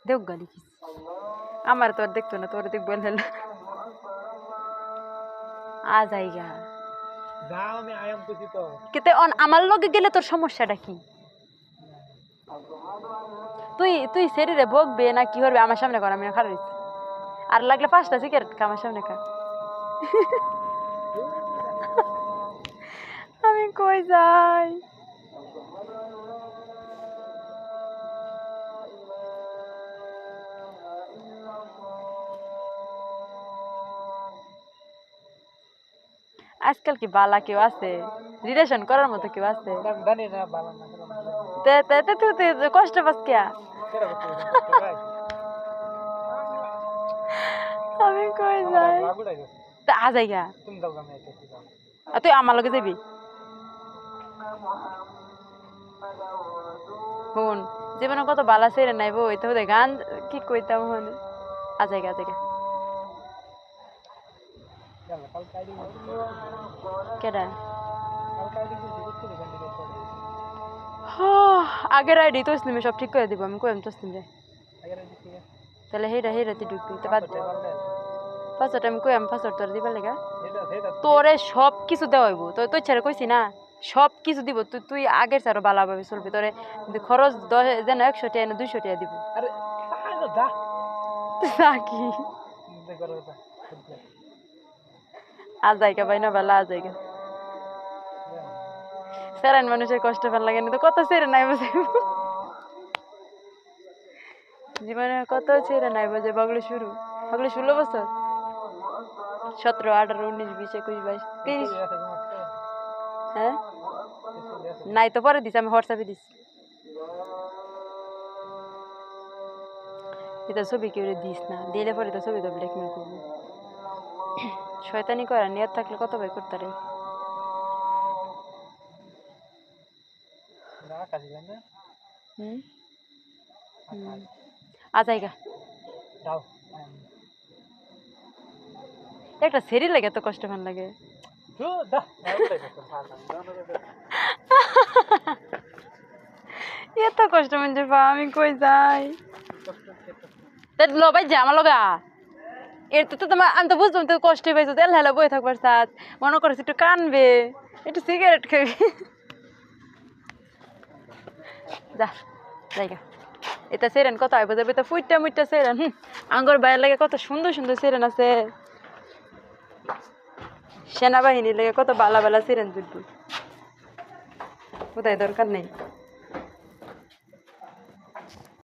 দেখ গালি কি আমার তো আর দেখতো না তোর দেখবো আ জায়গা কিন্তু আমার লগে গেলে তোর সমস্যাটা কি তুই তুই শরীরে বকবে না কি করবে আমার সামনে কর আমি খারাপ আর লাগলে 5টা সিগারেট খা আমার সামনে খা আমি কই যাই আজকাল কি বালা কেউ আছে রিলেশন করার মতো কেউ আছে তুই কষ্ট পাস কে আমি কই যাই তা আ যাইগা তুই আমার লগে যাবি শুন জীবনে কত বালা ছেড়ে নাইবো ওইটা হতে গান কি কইতাম হন আ যাইগা কেডা আগের আইডি তো ইসলিমে সব ঠিক করে দিব আমি কইম তো ইসলিমে তাহলে হেরা তুই ঢুকবি তো বাদ পাঁচটা আমি কইম পাঁচটা তোর দিবার লেগা তোরে সব কিছু দেওয়া হইব তো তুই ছেড়ে কইছি না সব কিছু দিব তুই আগের ছাড়ো ভালোভাবে চলবি তোরে খরচ 10 যেন 100 টাকা না 200 টাকা দিব কি আজ যাইগা ভাই না বেলা আজ যাইগা সেরান মানুষের কষ্ট ভাল লাগে না তো কত ছেড়ে নাই বসে জীবনে কত ছেড়ে নাই বসে বগলে 16 বছর 17 18 19 20 21 22 30 হ্যাঁ নাই তো পরে দিস আমি হোয়াটসঅ্যাপে দিস এটা ছবি কেউ দিস না দিলে পরে তো ছবি তো ব্ল্যাকমেল করবো শয়তানি করার নিয়ত থাকলে কত ভাই করতে রে আজাইগা একটা সেরি লাগে এত কষ্ট ভাল লাগে এত কষ্ট মঞ্জুর পা আমি কই যাই লবাই যা আমার লগা এর তো তোমার আমি তো বুঝলাম তো কষ্ট পাইছো তেল হেলা বই থাকবার সাথ মনে করছি একটু কানবে একটু সিগারেট খাবি যা জায়গা এটা সেরেন কত আইব যাবে তো ফুইটা মুইটা সেরেন আঙ্গর বাইরের লাগে কত সুন্দর সুন্দর সেরেন আছে সেনাবাহিনীর লাগে কত বালা বালা সেরেন যুদ্ধ কোথায় দরকার নেই